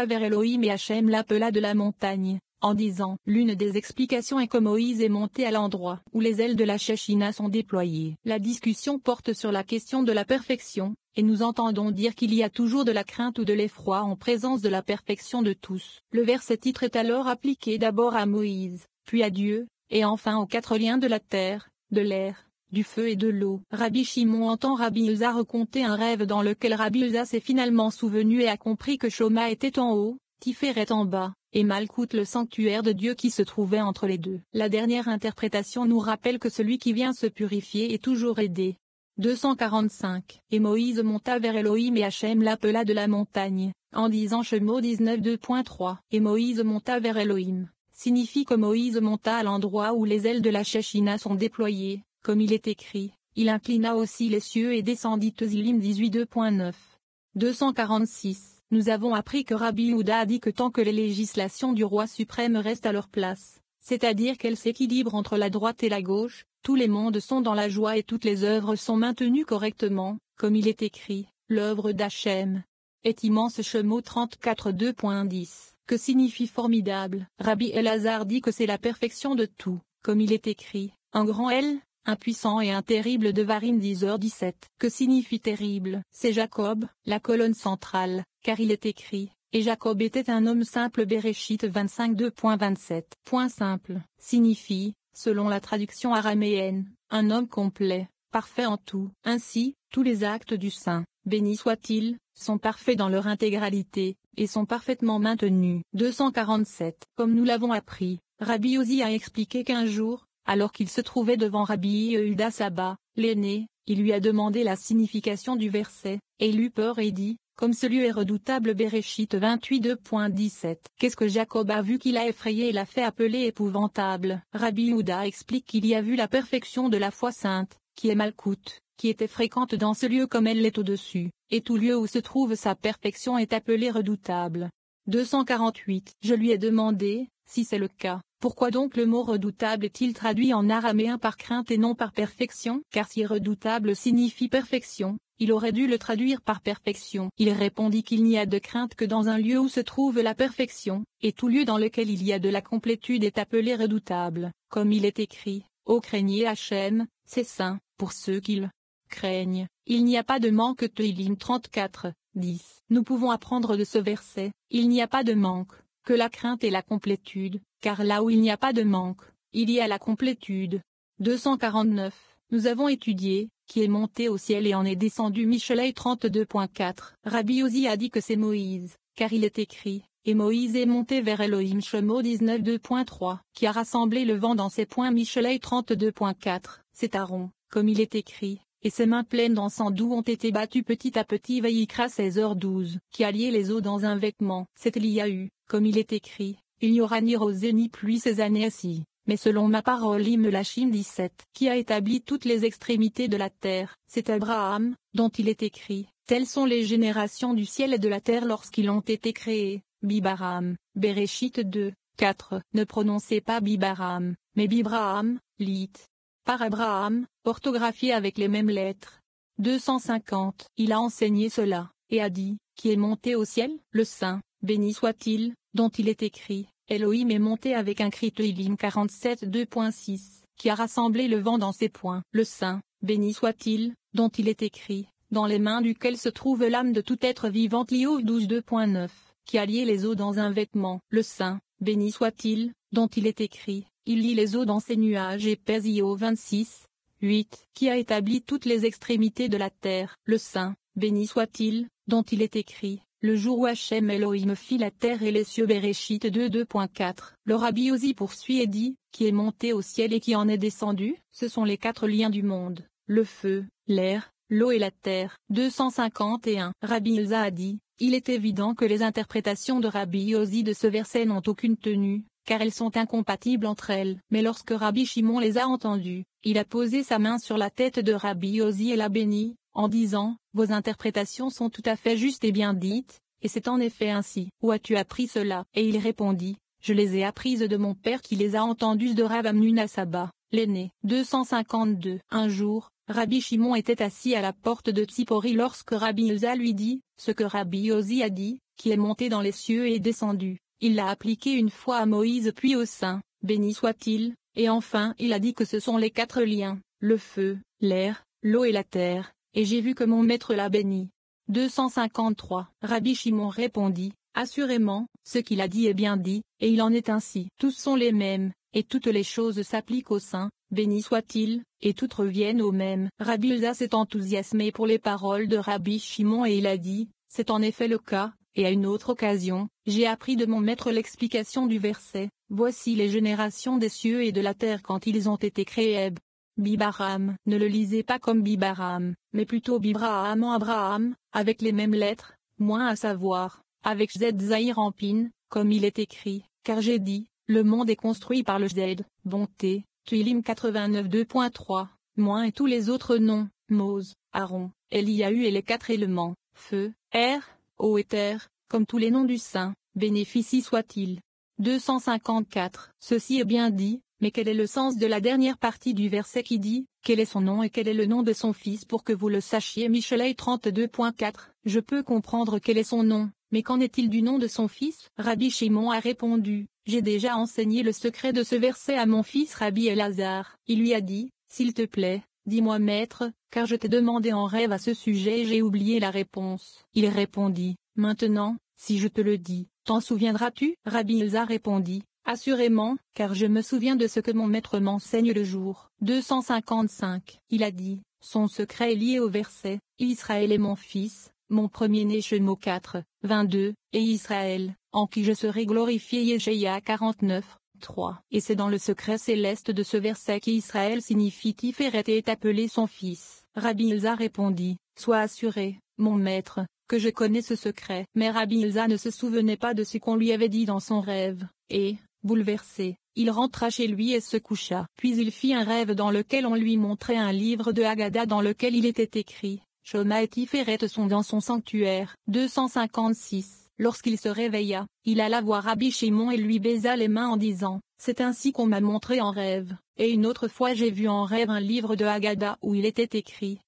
vers Elohim et Hachem l'appela de la montagne, en disant, l'une des explications est que Moïse est monté à l'endroit où les ailes de la Shekhinah sont déployées. La discussion porte sur la question de la perfection, et nous entendons dire qu'il y a toujours de la crainte ou de l'effroi en présence de la perfection de tous. Le verset titre est alors appliqué d'abord à Moïse, puis à Dieu, et enfin aux quatre liens de la terre, de l'air, du feu et de l'eau. Rabbi Shimon entend Rabbi Uza raconter un rêve dans lequel Rabbi Uza s'est finalement souvenu et a compris que Shoma était en haut, Tiferet en bas, et Malkout le sanctuaire de Dieu qui se trouvait entre les deux. La dernière interprétation nous rappelle que celui qui vient se purifier est toujours aidé. 245. Et Moïse monta vers Elohim et Hachem l'appela de la montagne, en disant Shemo 19 2.3. Et Moïse monta vers Elohim, signifie que Moïse monta à l'endroit où les ailes de la Shekhinah sont déployées, comme il est écrit, il inclina aussi les cieux et descendit Tezillim 18 2.9. 246. Nous avons appris que Rabbi Yehuda a dit que tant que les législations du roi suprême restent à leur place, c'est-à-dire qu'elles s'équilibrent entre la droite et la gauche, tous les mondes sont dans la joie et toutes les œuvres sont maintenues correctement, comme il est écrit, l'œuvre d'Hachem est immense. Shemo 34 2.10. Que signifie formidable? Rabbi Elazar dit que c'est la perfection de tout, comme il est écrit, un grand L, un puissant et un terrible Devarim 10h17. Que signifie terrible? C'est Jacob, la colonne centrale, car il est écrit, et Jacob était un homme simple. Bereshit 25 2.27. Point simple, signifie, selon la traduction araméenne, un homme complet, parfait en tout. Ainsi, tous les actes du saint, béni soit-il, sont parfaits dans leur intégralité, et sont parfaitement maintenus. 247. Comme nous l'avons appris, Rabbi Yosi a expliqué qu'un jour, alors qu'il se trouvait devant Rabbi Yehuda Saba, l'aîné, il lui a demandé la signification du verset, et il eut peur et dit, comme ce lieu est redoutable. Bereshit 28 2.17. Qu'est-ce que Jacob a vu qu'il a effrayé et l'a fait appeler épouvantable? Rabbi Yehuda explique qu'il y a vu la perfection de la foi sainte, qui est Malkout, qui était fréquente dans ce lieu comme elle l'est au-dessus, et tout lieu où se trouve sa perfection est appelé redoutable. 248. Je lui ai demandé, si c'est le cas, pourquoi donc le mot redoutable est-il traduit en araméen par crainte et non par perfection? Car si redoutable signifie perfection, il aurait dû le traduire par perfection. Il répondit qu'il n'y a de crainte que dans un lieu où se trouve la perfection, et tout lieu dans lequel il y a de la complétude est appelé redoutable, comme il est écrit, ô craignez Hachem, c'est saint, pour ceux qui le craignent. Il n'y a pas de manque. Teilim 34, 10. Nous pouvons apprendre de ce verset, il n'y a pas de manque, que la crainte est la complétude, car là où il n'y a pas de manque, il y a la complétude. 249. Nous avons étudié, qui est monté au ciel et en est descendu. Michelet 32.4. Rabbi Yosi a dit que c'est Moïse, car il est écrit, et Moïse est monté vers Elohim. Shemo 19 2.3. Qui a rassemblé le vent dans ses poings. Michelet 32.4. C'est Aaron, comme il est écrit, et ses mains pleines d'encens doux ont été battues petit à petit. Vayikra 16h12. Qui a lié les eaux dans un vêtement. C'est Eliahu, comme il est écrit, il n'y aura ni rosée ni pluie ces années-ci, mais selon ma parole. Melachim 17. Qui a établi toutes les extrémités de la terre. C'est Abraham, dont il est écrit, telles sont les générations du ciel et de la terre lorsqu'ils ont été créés. Bibaram. Bereshit 2, 4. Ne prononcez pas Bibaram, mais Bibraham, lit. Par Abraham, orthographié avec les mêmes lettres. 250. Il a enseigné cela, et a dit, qui est monté au ciel? Le Saint, béni soit-il, dont il est écrit, Elohim est monté avec un cri. Teilim 47 2.6. Qui a rassemblé le vent dans ses poings. Le Saint, béni soit-il, dont il est écrit, dans les mains duquel se trouve l'âme de tout être vivant. Iov 12 2.9. Qui a lié les eaux dans un vêtement. Le Saint, béni soit-il, dont il est écrit, il lie les eaux dans ses nuages épais. Iov 26, 8. Qui a établi toutes les extrémités de la terre. Le Saint, béni soit-il, dont il est écrit, le jour où Hachem Elohim fit la terre et les cieux. Bereshit 2 2.4. Le Rabbi Yosi poursuit et dit, qui est monté au ciel et qui en est descendu? Ce sont les quatre liens du monde, le feu, l'air, l'eau et la terre. 251. Rabbi Yosi a dit, il est évident que les interprétations de Rabbi Yosi de ce verset n'ont aucune tenue, car elles sont incompatibles entre elles. Mais lorsque Rabbi Shimon les a entendues, il a posé sa main sur la tête de Rabbi Yosi et l'a béni, en disant, vos interprétations sont tout à fait justes et bien dites, et c'est en effet ainsi. Où as-tu appris cela? Et il répondit, je les ai apprises de mon père qui les a entendues de Rav Amnun à Saba, l'aîné. 252. Un jour, Rabbi Shimon était assis à la porte de Tzipori lorsque Rabbi Uza lui dit, ce que Rabbi Yosi a dit, qui est monté dans les cieux et est descendu. Il l'a appliqué une fois à Moïse puis aux saints, béni soit-il, et enfin il a dit que ce sont les 4 liens, le feu, l'air, l'eau et la terre, et j'ai vu que mon maître l'a béni. 253. Rabbi Shimon répondit, assurément, ce qu'il a dit est bien dit, et il en est ainsi. Tous sont les mêmes, et toutes les choses s'appliquent aux saints, béni soit-il, et toutes reviennent au même. Rabbi Elsa s'est enthousiasmé pour les paroles de Rabbi Shimon et il a dit, c'est en effet le cas, et à une autre occasion, j'ai appris de mon maître l'explication du verset, voici les générations des cieux et de la terre quand ils ont été créés. Bibaram. Ne le lisez pas comme Bibaram, mais plutôt Bibraham en Abraham, avec les mêmes lettres, moins à savoir, avec Z Zahir en Pin, comme il est écrit, car j'ai dit, le monde est construit par le Z, bonté, Tuilim 89 2.3, moins et tous les autres noms, Mose, Aaron, Eliahu et les 4 éléments, feu, air, eau et terre, comme tous les noms du saint, bénéficie soit-il. 254. Ceci est bien dit, mais quel est le sens de la dernière partie du verset qui dit, quel est son nom et quel est le nom de son fils pour que vous le sachiez Michelet 32.4. Je peux comprendre quel est son nom, mais qu'en est-il du nom de son fils? Rabbi Shimon a répondu, j'ai déjà enseigné le secret de ce verset à mon fils Rabbi Elazar. Il lui a dit, s'il te plaît, dis-moi maître, car je t'ai demandé en rêve à ce sujet et j'ai oublié la réponse. Il répondit, maintenant, si je te le dis, t'en souviendras-tu? Rabbi Elazar répondit, assurément, car je me souviens de ce que mon maître m'enseigne le jour. 255. Il a dit, son secret est lié au verset, Israël est mon fils, mon premier-né Shemo 4, 22, et Israël, en qui je serai glorifié Yeshaïa 49, 3. Et c'est dans le secret céleste de ce verset qu'Israël signifie Tiferet et est appelé son fils. Rabbi Elsa répondit, sois assuré, mon maître, que je connais ce secret. Mais Rabbi Elsa ne se souvenait pas de ce qu'on lui avait dit dans son rêve, et, bouleversé, il rentra chez lui et se coucha. Puis il fit un rêve dans lequel on lui montrait un livre de Haggadah dans lequel il était écrit, Shoma et Tiferet sont dans son sanctuaire. 256. Lorsqu'il se réveilla, il alla voir Rabbi Shimon et lui baisa les mains en disant, c'est ainsi qu'on m'a montré en rêve, et une autre fois j'ai vu en rêve un livre de Haggadah où il était écrit,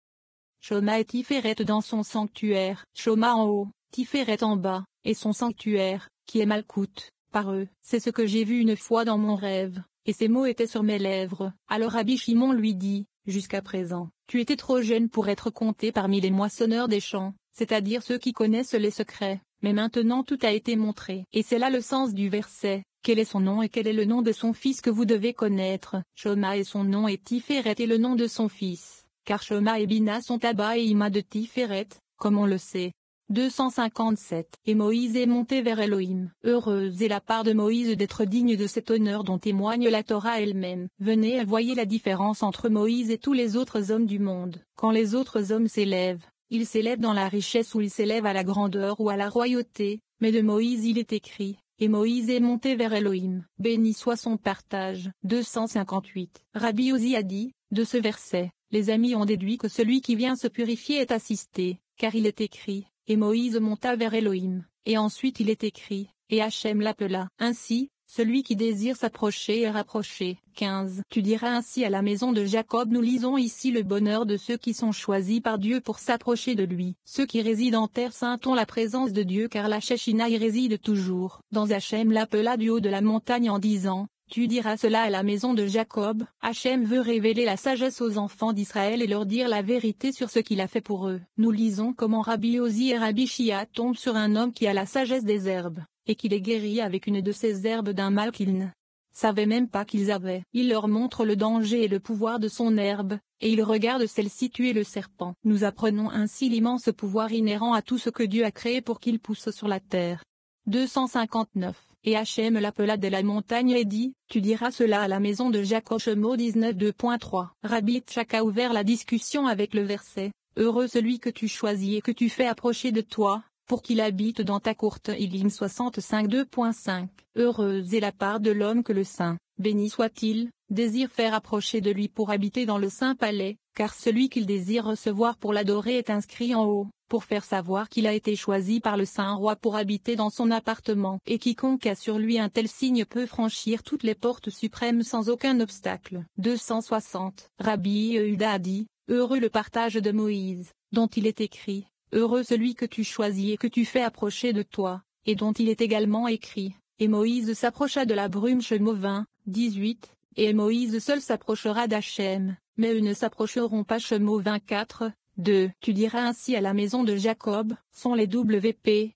Shoma et Tiferet dans son sanctuaire, Shoma en haut, Tiferet en bas, et son sanctuaire, qui est Malkout, par eux. C'est ce que j'ai vu une fois dans mon rêve, et ces mots étaient sur mes lèvres. Alors Rabbi Shimon lui dit, jusqu'à présent, tu étais trop jeune pour être compté parmi les moissonneurs des champs, c'est-à-dire ceux qui connaissent les secrets, mais maintenant tout a été montré. Et c'est là le sens du verset, quel est son nom et quel est le nom de son fils que vous devez connaître. Shoma et son nom est Tiferet et le nom de son fils. Car Shoma et Bina sont Abba et Ima de Tiferet, comme on le sait. 257. Et Moïse est monté vers Elohim. Heureuse est la part de Moïse d'être digne de cet honneur dont témoigne la Torah elle-même. Venez et voyez la différence entre Moïse et tous les autres hommes du monde. Quand les autres hommes s'élèvent, ils s'élèvent dans la richesse ou ils s'élèvent à la grandeur ou à la royauté, mais de Moïse il est écrit, et Moïse est monté vers Elohim. Béni soit son partage. 258. Rabbi Ozi a dit, de ce verset, les amis ont déduit que celui qui vient se purifier est assisté, car il est écrit, et Moïse monta vers Elohim, et ensuite il est écrit, et Hachem l'appela. Ainsi, celui qui désire s'approcher est rapproché. 15. Tu diras ainsi à la maison de Jacob. Nous lisons ici le bonheur de ceux qui sont choisis par Dieu pour s'approcher de lui. Ceux qui résident en terre sainte ont la présence de Dieu car la Shekhinah y réside toujours. Dans Hachem l'appela du haut de la montagne en disant, tu diras cela à la maison de Jacob. Hachem veut révéler la sagesse aux enfants d'Israël et leur dire la vérité sur ce qu'il a fait pour eux. Nous lisons comment Rabbi Ozi et Rabbi Shia tombent sur un homme qui a la sagesse des herbes, et qui les guérit avec une de ces herbes d'un mal qu'ils ne savaient même pas qu'ils avaient. Il leur montre le danger et le pouvoir de son herbe, et ils regardent celle-ci tuer le serpent. Nous apprenons ainsi l'immense pouvoir inhérent à tout ce que Dieu a créé pour qu'il pousse sur la terre. 259. Et Hachem l'appela de la montagne et dit, tu diras cela à la maison de Jacob. Shemo 19 2.3. Rabbi Tchak a ouvert la discussion avec le verset, heureux celui que tu choisis et que tu fais approcher de toi, pour qu'il habite dans ta courte. Ilim 65 2.5. Heureuse est la part de l'homme que le saint, béni soit-il, désire faire approcher de lui pour habiter dans le saint palais, car celui qu'il désire recevoir pour l'adorer est inscrit en haut, pour faire savoir qu'il a été choisi par le saint roi pour habiter dans son appartement. Et quiconque a sur lui un tel signe peut franchir toutes les portes suprêmes sans aucun obstacle. 260. Rabbi Yehuda a dit, heureux le partage de Moïse, dont il est écrit, heureux celui que tu choisis et que tu fais approcher de toi, et dont il est également écrit. Et Moïse s'approcha de la brume Shemo 20, 18, et Moïse seul s'approchera d'Hachem, mais eux ne s'approcheront pas Shemo 24, 2. Tu diras ainsi à la maison de Jacob, sont les WP,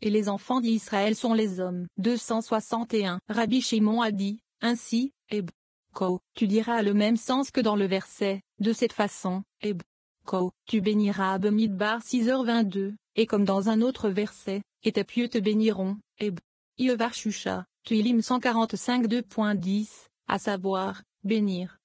et les enfants d'Israël sont les hommes. 261. Rabbi Shimon a dit, ainsi, tu diras le même sens que dans le verset, de cette façon, tu béniras à Bamidbar 6h22, et comme dans un autre verset, et tes pieux te béniront, Yevar Shusha, Tuilim 145 2.10, à savoir, bénir,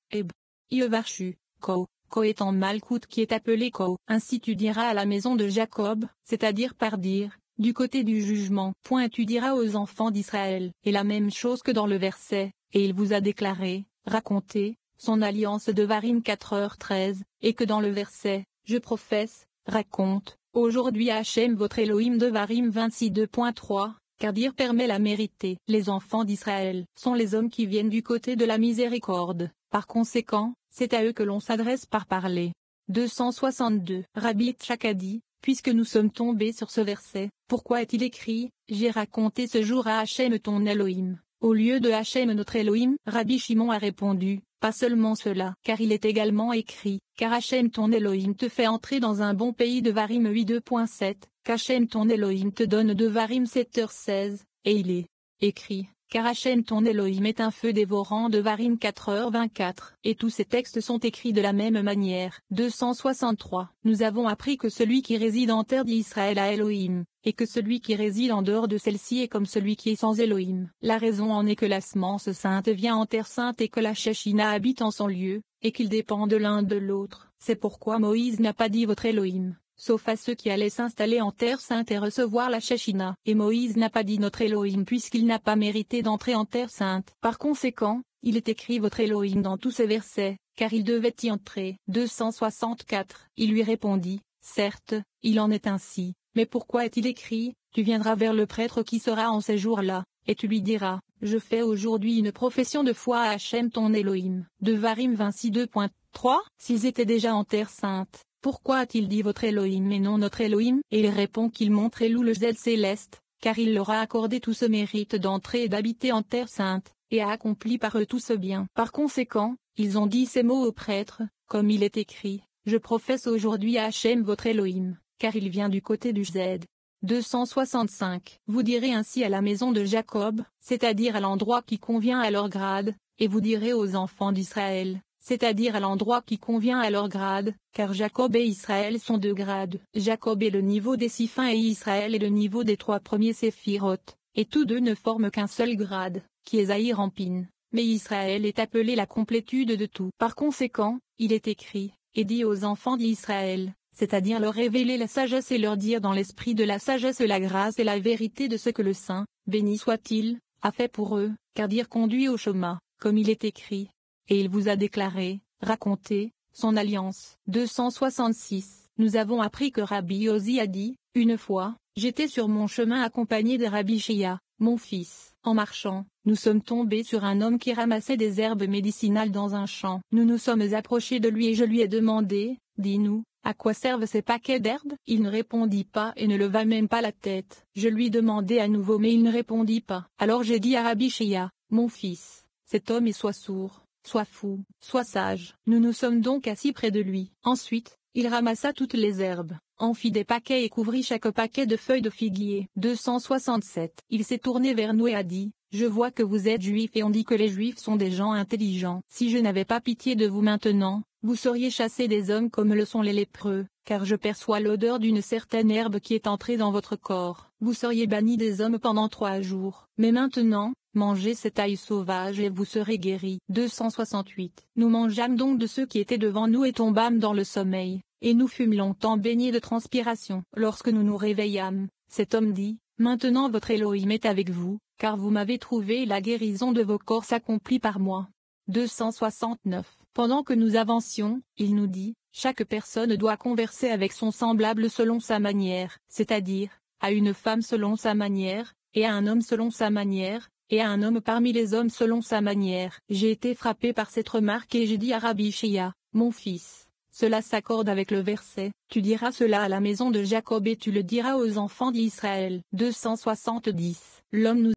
Yevar Shu, Ko étant Malkout qui est appelé Ko. Ainsi tu diras à la maison de Jacob, c'est-à-dire par dire, du côté du jugement. Tu diras aux enfants d'Israël, et la même chose que dans le verset, et il vous a déclaré, raconté, son alliance de Varim 4h13, et que dans le verset, je professe, raconte, aujourd'hui Hachem votre Elohim de Varim 26 2.3, car dire permet la mérité. Les enfants d'Israël sont les hommes qui viennent du côté de la miséricorde, par conséquent, c'est à eux que l'on s'adresse par parler. 262. Rabbi Tchak a dit, puisque nous sommes tombés sur ce verset, pourquoi est-il écrit, j'ai raconté ce jour à Hachem ton Elohim, au lieu de Hachem notre Elohim? Rabbi Shimon a répondu, pas seulement cela, car il est également écrit, car Hachem ton Elohim te fait entrer dans un bon pays de Varim 8 2.7, qu'Hachem ton Elohim te donne de Varim 7h16, et il est écrit, car Hachem ton Elohim est un feu dévorant de Varim 4h24. Et tous ces textes sont écrits de la même manière. 263. Nous avons appris que celui qui réside en terre d'Israël a Elohim, et que celui qui réside en dehors de celle-ci est comme celui qui est sans Elohim. La raison en est que la semence sainte vient en terre sainte et que la Shechina habite en son lieu, et qu'ils dépendent l'un de l'autre. C'est pourquoi Moïse n'a pas dit votre Elohim, sauf à ceux qui allaient s'installer en terre sainte et recevoir la Shechina. Et Moïse n'a pas dit notre Elohim puisqu'il n'a pas mérité d'entrer en terre sainte. Par conséquent, il est écrit votre Elohim dans tous ces versets, car il devait y entrer. 264. Il lui répondit, certes, il en est ainsi, mais pourquoi est-il écrit, tu viendras vers le prêtre qui sera en ces jours-là, et tu lui diras, je fais aujourd'hui une profession de foi à Hachem ton Elohim. De Varim 26 2.3. S'ils étaient déjà en terre sainte, pourquoi a-t-il dit votre Elohim et non notre Elohim? Et il répond qu'il montre Elou le Z céleste, car il leur a accordé tout ce mérite d'entrer et d'habiter en terre sainte, et a accompli par eux tout ce bien. Par conséquent, ils ont dit ces mots au prêtre, comme il est écrit, je professe aujourd'hui à Hachem votre Elohim, car il vient du côté du Z. 265. Vous direz ainsi à la maison de Jacob, c'est-à-dire à l'endroit qui convient à leur grade, et vous direz aux enfants d'Israël, c'est-à-dire à l'endroit qui convient à leur grade, car Jacob et Israël sont deux grades. Jacob est le niveau des 6 fins et Israël est le niveau des 3 premiers séphirotes, et tous deux ne forment qu'un seul grade, qui est Zahir Ampin, mais Israël est appelé la complétude de tout. Par conséquent, il est écrit, et dit aux enfants d'Israël, c'est-à-dire leur révéler la sagesse et leur dire dans l'esprit de la sagesse la grâce et la vérité de ce que le Saint, béni soit-il, a fait pour eux, car dire conduit au Shema, comme il est écrit. Et il vous a déclaré, raconté, son alliance. 266. Nous avons appris que Rabbi Ozi a dit, une fois, j'étais sur mon chemin accompagné de Rabbi Shia, mon fils. En marchant, nous sommes tombés sur un homme qui ramassait des herbes médicinales dans un champ. Nous nous sommes approchés de lui et je lui ai demandé, dis-nous, à quoi servent ces paquets d'herbes? Il ne répondit pas et ne leva même pas la tête. Je lui demandai à nouveau mais il ne répondit pas. Alors j'ai dit à Rabbi Shia, mon fils, cet homme est soit sourd, soit fou, soit sage. Nous nous sommes donc assis près de lui. Ensuite, il ramassa toutes les herbes, en fit des paquets et couvrit chaque paquet de feuilles de figuier. 267. Il s'est tourné vers nous et a dit, je vois que vous êtes juifs et on dit que les juifs sont des gens intelligents. Si je n'avais pas pitié de vous maintenant, vous seriez chassés des hommes comme le sont les lépreux, car je perçois l'odeur d'une certaine herbe qui est entrée dans votre corps. Vous seriez bannis des hommes pendant 3 jours. Mais maintenant, mangez cette ail sauvage et vous serez guéris. 268. Nous mangeâmes donc de ceux qui étaient devant nous et tombâmes dans le sommeil, et nous fûmes longtemps baignés de transpiration. Lorsque nous nous réveillâmes, cet homme dit, maintenant votre Elohim est avec vous, car vous m'avez trouvé et la guérison de vos corps s'accomplit par moi. 269. Pendant que nous avancions, il nous dit, chaque personne doit converser avec son semblable selon sa manière, c'est-à-dire, à une femme selon sa manière, et à un homme selon sa manière, et à un homme parmi les hommes selon sa manière. J'ai été frappé par cette remarque et j'ai dit à Rabbi Shia, mon fils, Cela s'accorde avec le verset, tu diras cela à la maison de Jacob et tu le diras aux enfants d'Israël. 270. L'homme nous